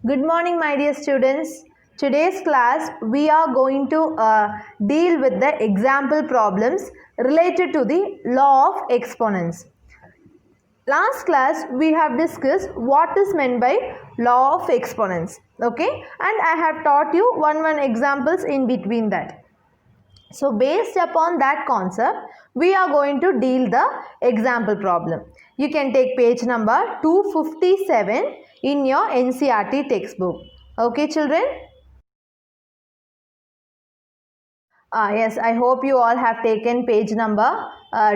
Good morning, my dear students. Today's class we are going to deal with the example problems related to the law of exponents. Last class we have discussed what is meant by law of exponents, okay, and I have taught you one examples in between that. So based upon that concept, we are going to deal the example problem. You can take page number 257 in your NCERT textbook. Okay, children? Yes, I hope you all have taken page number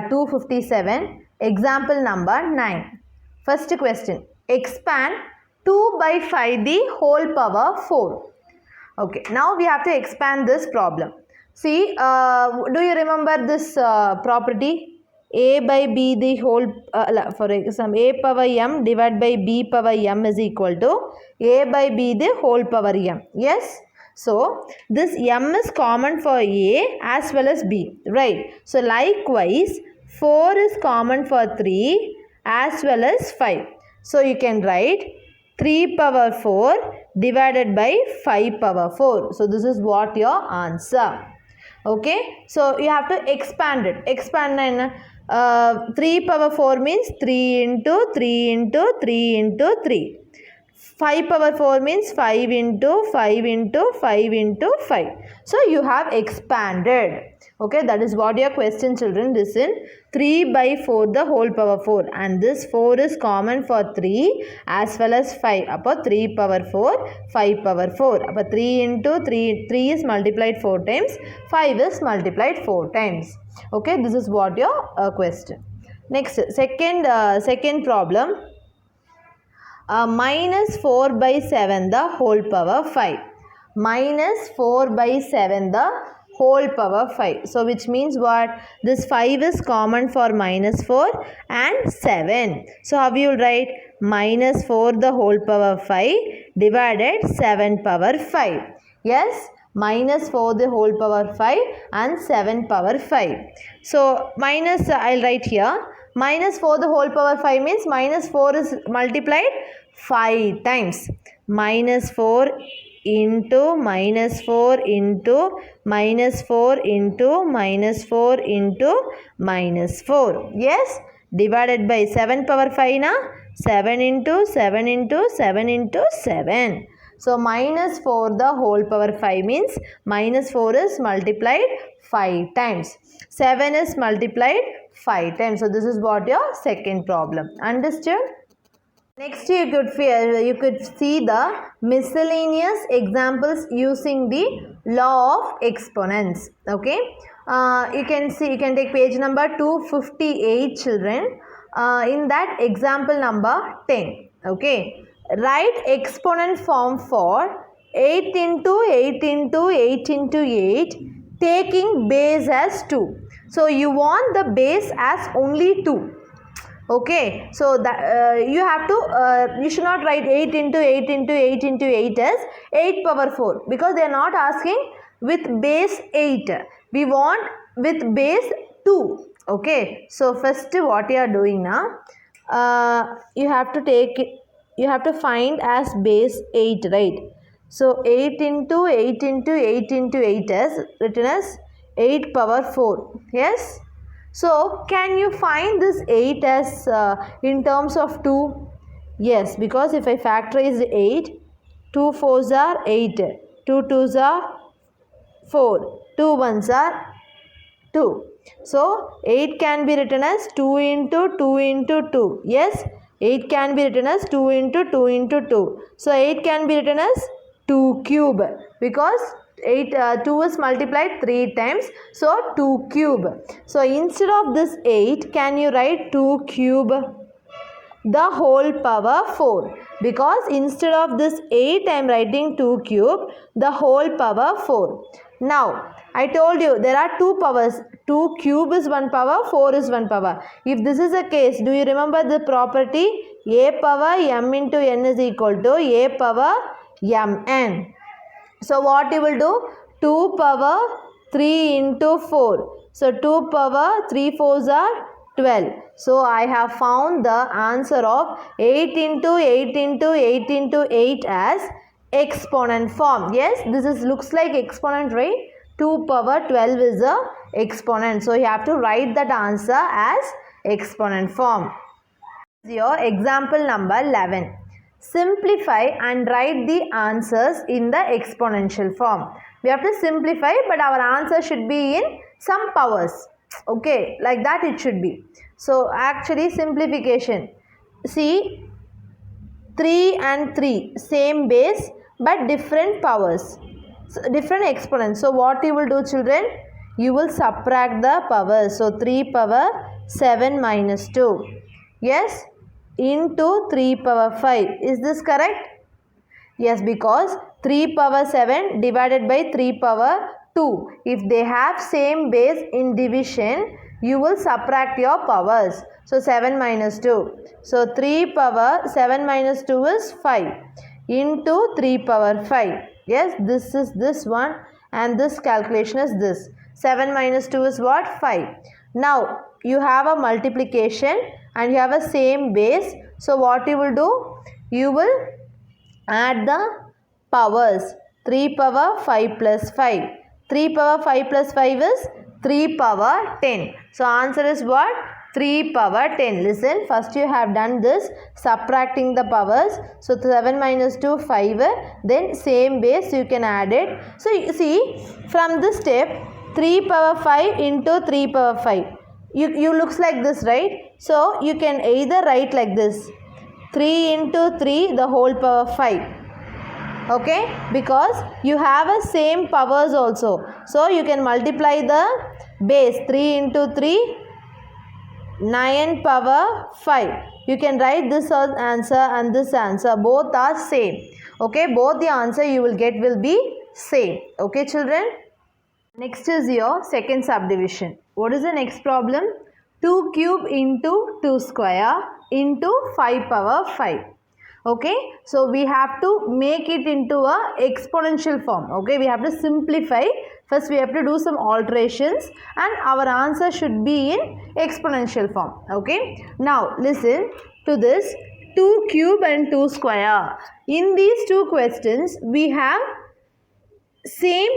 257, example number 9. First question, expand 2 by 5 the whole power 4. Okay, now we have to expand this problem. See, do you remember this property? A by b the whole, for example, a power m divided by b power m is equal to a by b the whole power m. Yes? So, this m is common for a as well as b, right? So, likewise, 4 is common for 3 as well as 5. So, you can write 3 power 4 divided by 5 power 4. So, this is what your answer. Okay. So, you have to expand it. Expand 3 power 4 means 3 into 3 into 3 into 3. 5 power 4 means 5 into 5 into 5 into 5. So, you have expanded. Okay, that is what your question, children. Listen, 3 by 4 the whole power 4, and this 4 is common for 3 as well as 5. Appo 3 power 4, 5 power 4. Appo 3 into 3, 3 is multiplied 4 times, 5 is multiplied 4 times. Okay, this is what your question. Next, second problem. Minus 4 by 7 the whole power 5. Minus 4 by 7 the whole power 5. So, which means what? This 5 is common for minus 4 and 7. So, how you will write? Minus 4 the whole power 5 divided 7 power 5. Yes? Minus 4 the whole power 5 and 7 power 5. So, minus I will write here. Minus 4 the whole power 5 means minus 4 is multiplied 5 times. Minus 4 into minus 4 into minus 4 into minus 4 into minus 4. Yes? Divided by 7 power 5 na? 7 into 7 into 7 into 7. So, minus 4 the whole power 5 means minus 4 is multiplied 5 times. 7 is multiplied 5 times. So, this is what your second problem. Understood? Next, you could see the miscellaneous examples using the law of exponents. Okay, you can take page number 258, children. In that, example number 10. Okay, write exponent form for 8 into 8 into 8 into 8, taking base as 2. So, you want the base as only 2. Okay, so that you have to, you should not write 8 into 8 into 8 into 8 as 8 power 4, because they are not asking with base 8. We want with base 2. Okay, so first what you are doing now, you have to find as base 8, right? So 8 into 8 into 8 into 8 is written as 8 power 4. Yes? So, can you find this 8 as in terms of 2? Yes, because if I factorize 8, 2 4s are 8, 2 2s are 4, 2 1s are 2. So, 8 can be written as 2 into 2 into 2. Yes, 8 can be written as 2 into 2 into 2. So, 8 can be written as 2 cube, because 2 is multiplied 3 times, so 2 cube. So, instead of this 8, can you write 2 cube the whole power 4, because instead of this 8 I am writing 2 cube the whole power 4. Now, I told you there are two powers. 2 cube is 1 power, 4 is 1 power. If this is the case, do you remember the property? A power m into n is equal to a power mn. So, what you will do? 2 power 3 into 4. So, 2 power 3 4s are 12. So I have found the answer of 8 into 8 into 8 into 8 as exponent form. Yes, this is looks like exponent, right? 2 power 12 is a exponent. So you have to write that answer as exponent form. Your example number 11. Simplify and write the answers in the exponential form. We have to simplify, but our answer should be in some powers. Okay, like that it should be. So actually simplification. See, 3 and 3 same base but different powers. So, different exponents. So what you will do, children? You will subtract the powers. So 3 power 7 minus 2. Yes, into 3 power 5. Is this correct? Yes, because 3 power 7 divided by 3 power 2. If they have same base in division, you will subtract your powers. So 7 minus 2. So 3 power 7 minus 2 is 5 into 3 power 5. Yes, this is this one and this calculation is this. 7 minus 2 is what? 5. Now you have a multiplication and you have a same base. So what you will do? You will add the powers. 3 power 5 plus 5. 3 power 5 plus 5 is 3 power 10. So answer is what? 3 power 10. Listen, first you have done this subtracting the powers. So 7 minus 2 5. Then same base you can add it. So you see from this step 3 power 5 into 3 power 5. You looks like this, right? So you can either write like this, 3 into 3 the whole power 5. Okay, because you have a same powers also. So you can multiply the base. 3 into 3, 9 power 5. You can write this answer and this answer. Both are same. Okay, both the answer you will get will be same. Okay, children. Next is your second subdivision. What is the next problem? 2 cube into 2 square into 5 power 5. Okay, so we have to make it into a exponential form. Okay, we have to simplify. First we have to do some alterations and our answer should be in exponential form. Okay, now listen to this. 2 cube and 2 square. In these two questions we have same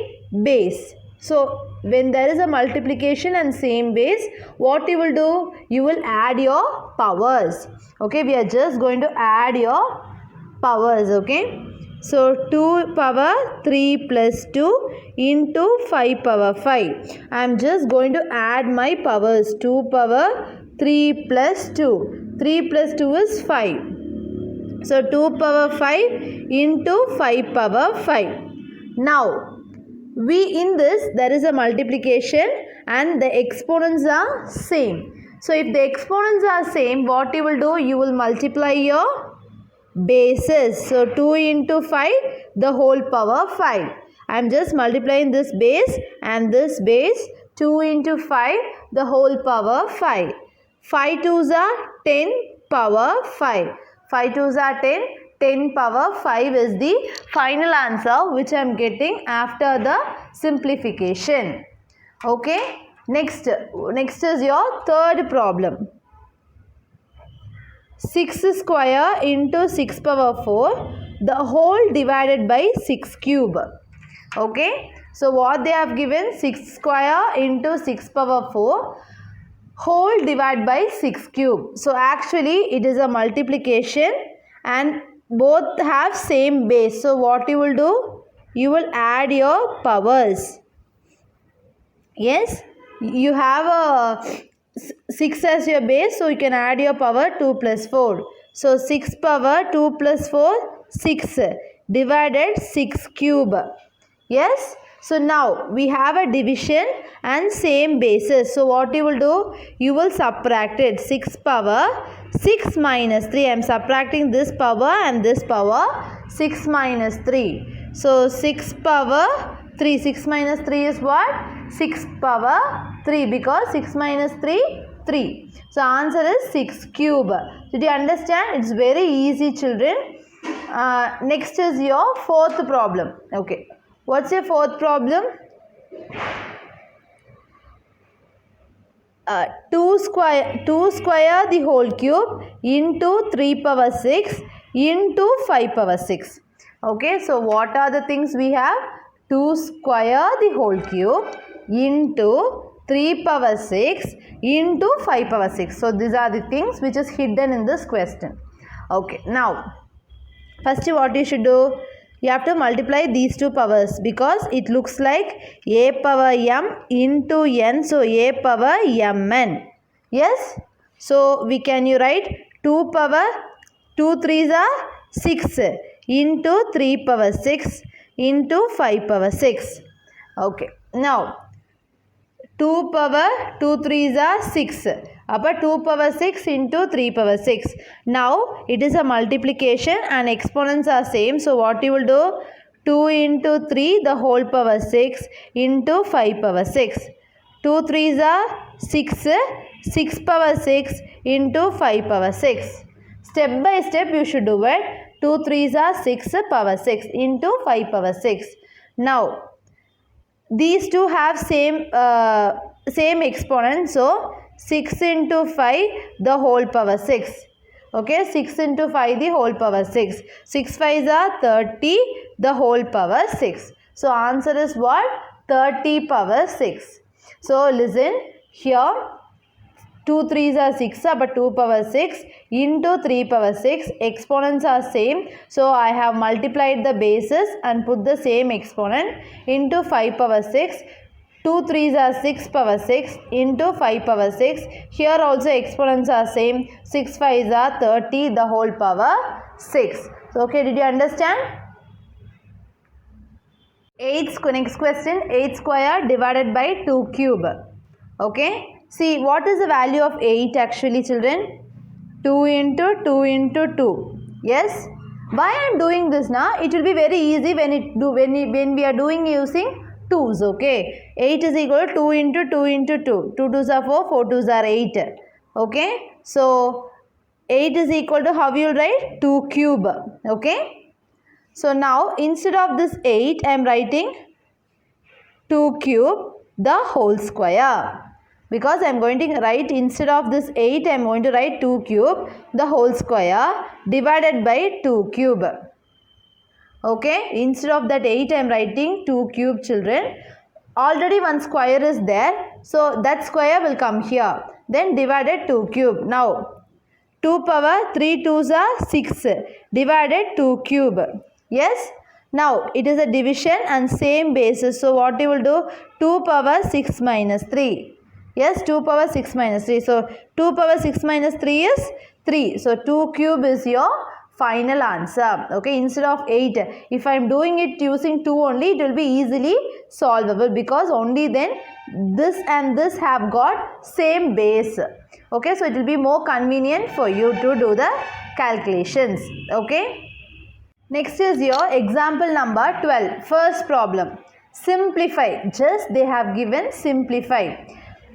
base. So when there is a multiplication and same base, what you will do? You will add your powers. Okay, we are just going to add your powers. Okay, so 2 power 3 plus 2 into 5 power 5. I am just going to add my powers. 2 power 3 plus 2. 3 plus 2 is 5. So 2 power 5 into 5 power 5. Now in this there is a multiplication and the exponents are same. So if the exponents are same, what you will do? You will multiply your bases. So 2 into 5 the whole power 5. I am just multiplying this base and this base. 2 into 5 the whole power 5. 5 2s are 10 power 5. 5 2s are 10. 10 power 5 is the final answer which I am getting after the simplification. Okay, next is your third problem. 6 square into 6 power 4 the whole divided by 6 cube. Okay, so what they have given? 6 square into 6 power 4 whole divided by 6 cube. So actually it is a multiplication and both have same base. So what you will do? You will add your powers. Yes, you have a 6 as your base, so you can add your power 2 plus 4. So 6 power 2 plus 4, 6 divided 6 cube. Yes, so now we have a division and same bases. So what you will do? You will subtract it. 6 power 6 minus 3. I am subtracting this power and this power. 6 minus 3. So 6 power 3. 6 minus 3 is what? 6 power 3, because 6 minus 3, 3. So answer is 6 cube. Did you understand? It's very easy, children. Next is your fourth problem. Okay. What's your fourth problem? 2 square the whole cube into 3 power 6 into 5 power 6. Okay, so what are the things we have? 2 square the whole cube into 3 power 6 into 5 power 6. So these are the things which is hidden in this question. Okay, now first what you should do? You have to multiply these two powers because it looks like a power m into n. So a power mn. Yes? So we can you write 2 power 2 3s are 6 into 3 power 6 into 5 power 6. Okay. Now 2 power 2 3s are 6. Upper 2 power 6 into 3 power 6. Now it is a multiplication and exponents are same. So what you will do? 2 into 3 the whole power 6 into 5 power 6. 2 3s are 6. 6 power 6 into 5 power 6. Step by step you should do it. 2 3s are 6 power 6 into 5 power 6. Now these two have same exponent. So 6 into 5 the whole power 6. Okay, 6 into 5 the whole power 6. 6 5s are 30 the whole power 6. So answer is what? 30 power 6. So listen here. 2 3s are 6 but 2 power 6 into 3 power 6. Exponents are same. So I have multiplied the bases and put the same exponent into 5 power 6. 2 3s are 6 power 6 into 5 power 6. Here also exponents are same. 6 5s are 30 the whole power 6. So okay, did you understand? Next question. 8 square divided by 2 cube. Okay. See, what is the value of 8 actually, children? 2 into 2 into 2. Yes? Why I am doing this now? It will be very easy when we are doing using 2's. Okay? 8 is equal to 2 into 2 into 2. 2 2s are 4, 4 2s are 8. Okay? So, 8 is equal to, how you will write? 2 cube. Okay? So, now instead of this 8, I am writing 2 cube the whole square. Because I am going to write, instead of this 8, I am going to write 2 cube the whole square divided by 2 cube. Okay, instead of that 8, I am writing 2 cube, children. Already one square is there. So that square will come here. Then divided 2 cube. Now 2 power 3 2s are 6 divided 2 cube. Yes. Now it is a division and same basis. So what you will do? 2 power 6 minus 3. Yes, 2 power 6 minus 3. So, 2 power 6 minus 3 is 3. So, 2 cube is your final answer. Okay, instead of 8. If I am doing it using 2 only, it will be easily solvable because only then this and this have got same base. Okay, so it will be more convenient for you to do the calculations. Okay. Next is your example number 12. First problem. Simplify. Just they have given simplify.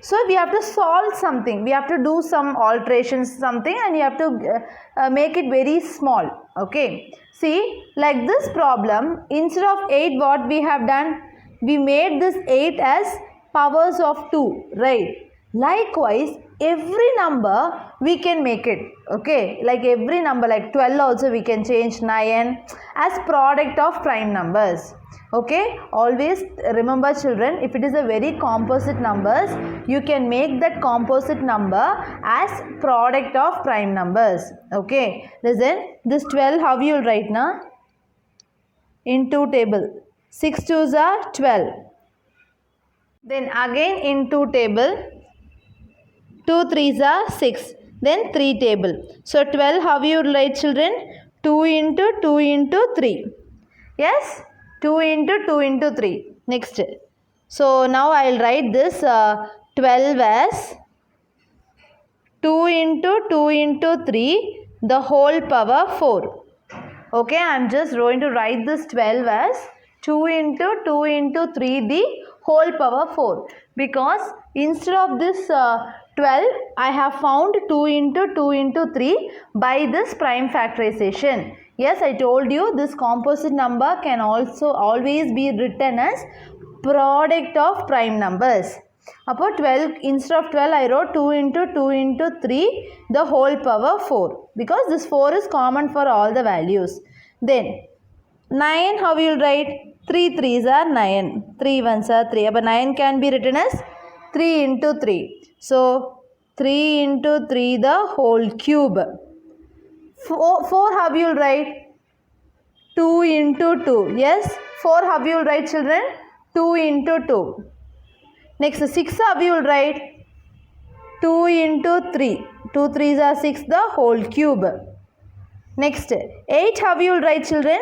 So we have to solve something. We have to do some alterations, something, and you have to make it very small. Okay. See, like this problem, instead of 8, what we have done? We made this 8 as powers of 2, right? Likewise, every number we can make it. Okay. Like every number, like 12 also we can change 9 as product of prime numbers. Okay, always remember, children, if it is a very composite numbers, you can make that composite number as product of prime numbers. Okay, listen, this 12 how you will write now? In 2 table. 6 2s are 12. Then again in 2 table. 2 3s are 6. Then 3 table. So 12 how you will write, children? 2 into 2 into 3. Yes? 2 into 2 into 3. Next. So now I will write this 12 as 2 into 2 into 3 the whole power 4. Okay, I am just going to write this 12 as 2 into 2 into 3 the whole power 4. Because instead of this 12, I have found 2 into 2 into 3 by this prime factorization. Yes, I told you this composite number can also always be written as product of prime numbers. Appo 12, instead of 12 I wrote 2 into 2 into 3 the whole power 4, because this 4 is common for all the values. Then 9, how we will write? 3 3s are 9, 3 1s are 3. But 9 can be written as 3 into 3. So 3 into 3 the whole cube. 4 how you will write? 2 into 2. Yes, 4 how you will write, children? 2 into 2. Next 6 how you will write? 2 into 3. 2 3s are 6 the whole cube. Next 8 how you will write, children?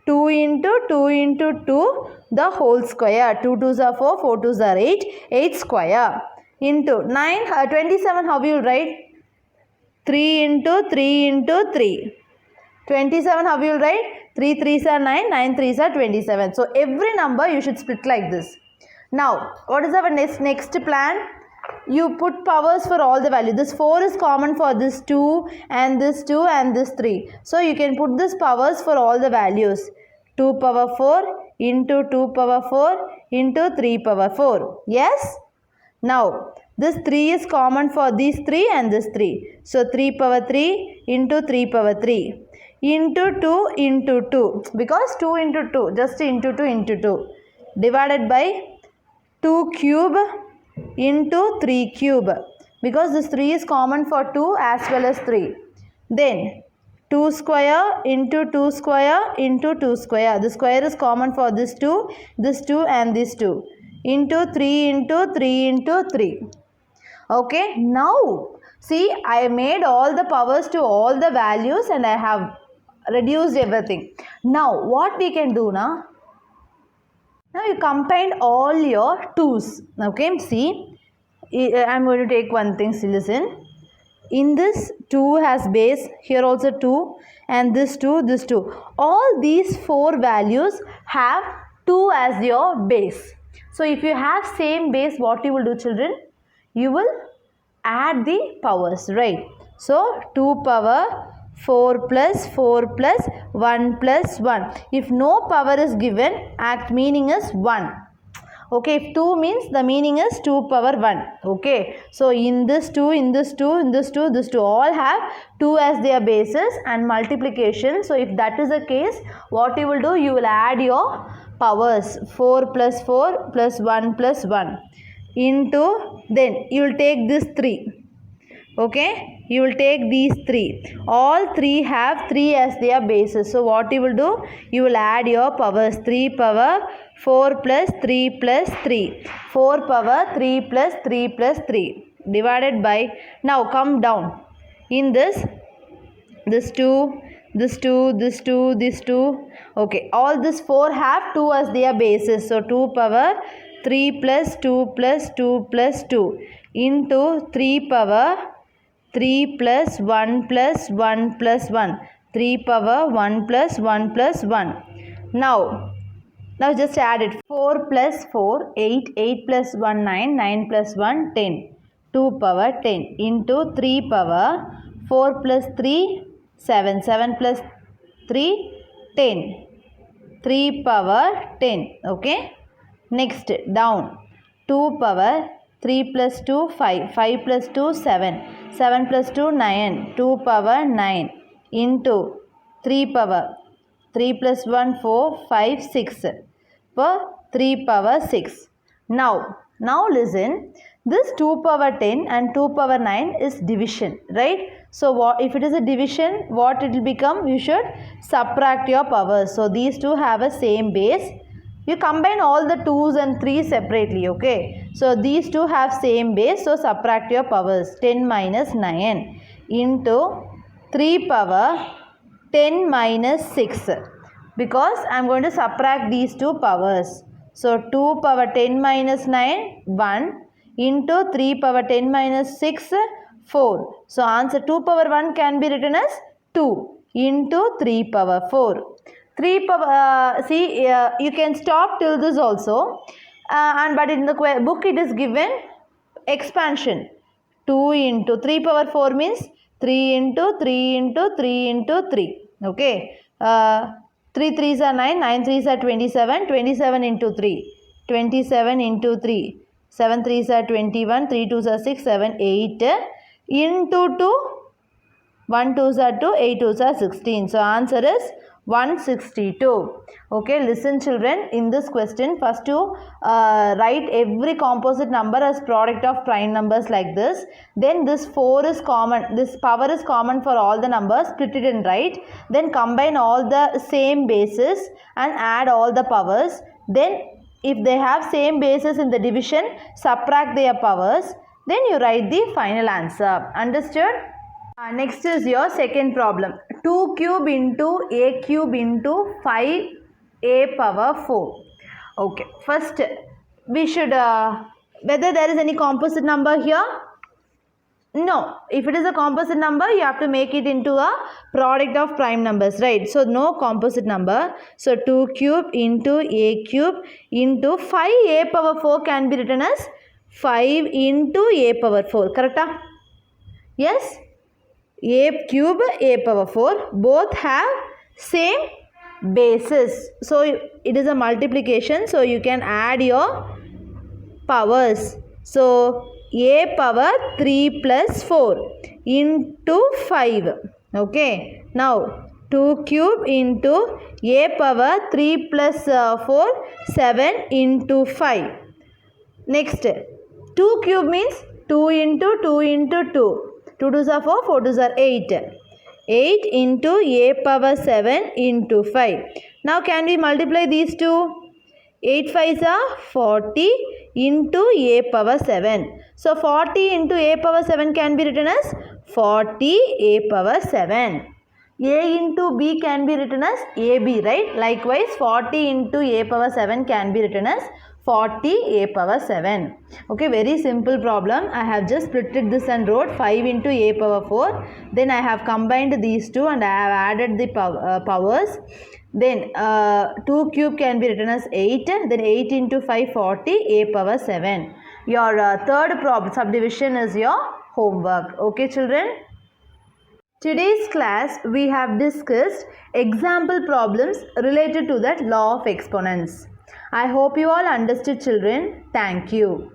2 into 2 into 2 the whole square. 2 2s are 4, 4 2s are 8, 8 square. Into 9, 27 how you will write? 3 into 3 into 3. 27 how you will write? 3 3s are 9, 9 3s are 27. So every number you should split like this. Now what is our next plan? You put powers for all the values. This 4 is common for this 2 and this 2 and this 3. So you can put this powers for all the values. 2 power 4 into 2 power 4 into 3 power 4. Yes? Now this 3 is common for these 3 and this 3. So 3 power 3 into 3 power 3 into 2 into 2. Because 2 into 2, just into 2 into 2. Divided by 2 cube into 3 cube, because this 3 is common for 2 as well as 3. Then 2 square into 2 square into 2 square. The square is common for this 2 and this 2. Into 3 into 3 into 3. Okay, now see, I made all the powers to all the values and I have reduced everything. Now what we can do now? Now you combine all your 2's. Okay, see, I am going to take one thing, see, listen. In this 2 has base, here also 2, and this 2, this 2. All these 4 values have 2 as your base. So if you have same base, what you will do, children? You will add the powers, right? So 2 power 4 plus 4 plus 1 plus 1. If no power is given, act meaning is 1. Okay, if 2 means the meaning is 2 power 1. Okay, so in this 2, in this 2, in this 2, this 2, all have 2 as their basis and multiplication. So if that is the case, what you will do? You will add your powers. 4 plus 4 plus 1 plus 1 into, then you will take this 3. Okay, you will take these 3. All 3 have 3 as their basis. So what you will do? You will add your powers. 3 power 4 plus 3 plus 3. 4 power 3 plus 3 plus 3. Divided by, now come down. In this 2, this 2, this 2, this 2. Okay, all this 4 have 2 as their basis. So 2 power 3 plus 2 plus 2 plus 2 into 3 power 3 plus 1 plus 1 plus 1. 3 power 1 plus 1 plus 1. Now just add it. 4 plus 4, 8. 8 plus 1, 9. 9 plus 1, 10. 2 power 10 into 3 power 4 plus 3, 7. 7 plus 3, 10. 3 power 10. Okay. Next, down. 2 power 3 plus 2, 5. 5 plus 2, 7. 7 plus 2, 9. 2 power 9 into 3 power 3 plus 1, 4, 5, 6. Per 3 power 6. Now listen. This 2 power 10 and 2 power 9 is division, right? So what if it is a division, what it will become? You should subtract your powers. So these two have a same base. You combine all the 2's and 3's separately, okay? So these two have same base, so subtract your powers. 10 minus 9 into 3 power 10 minus 6. Because I am going to subtract these two powers. So 2 power 10 minus 9, 1 into 3 power 10 minus 6, 4. So answer 2 power 1 can be written as 2 into 3 power 4. 3 power, you can stop till this also, but in the book it is given expansion. 2 into 3 power 4 means 3 into 3 into 3 into 3. Okay, 3 3s are 9, 9 3s are 27, 27 into 3, 27 into 3, 7 3s are 21, 3 2s are 6, 7 8 into 2, 1 2s are 2, 8 2s are 16. So answer is 162. Okay, listen children, in this question first you write every composite number as product of prime numbers like this. Then this 4 is common, this power is common for all the numbers, split it and write. Then combine all the same bases and add all the powers. Then if they have same bases in the division, subtract their powers. Then you write the final answer. Understood? Next is your second problem. 2 cube into a cube into 5a power 4. Okay, first we should, whether there is any composite number here? No, if it is a composite number, you have to make it into a product of prime numbers, right? So, no composite number. So, 2 cube into a cube into 5a power 4 can be written as 5 into a power 4, correct? Yes? A cube, a power 4, both have same basis. So, it is a multiplication. So, you can add your powers. So, a power 3 plus 4 into 5. Okay. Now, 2 cube into a power 3 plus 4, 7 into 5. Next, 2 cube means 2 into 2 into 2. 2 2s are 4, 4 2s are 8. 8 into a power 7 into 5. Now, can we multiply these two? 8 5s are 40 into a power 7. So, 40 into a power 7 can be written as 40 a power 7. A into b can be written as ab, right? Likewise, 40 into a power 7 can be written as 40 a power 7. Okay, very simple problem. I have just splitted this and wrote 5 into a power 4. Then I have combined these two and I have added the powers. Then 2 cube can be written as 8. Then 8 into 5, 40 a power 7. Your third problem subdivision is your homework. Okay, children? Today's class we have discussed example problems related to that law of exponents. I hope you all understood, children. Thank you.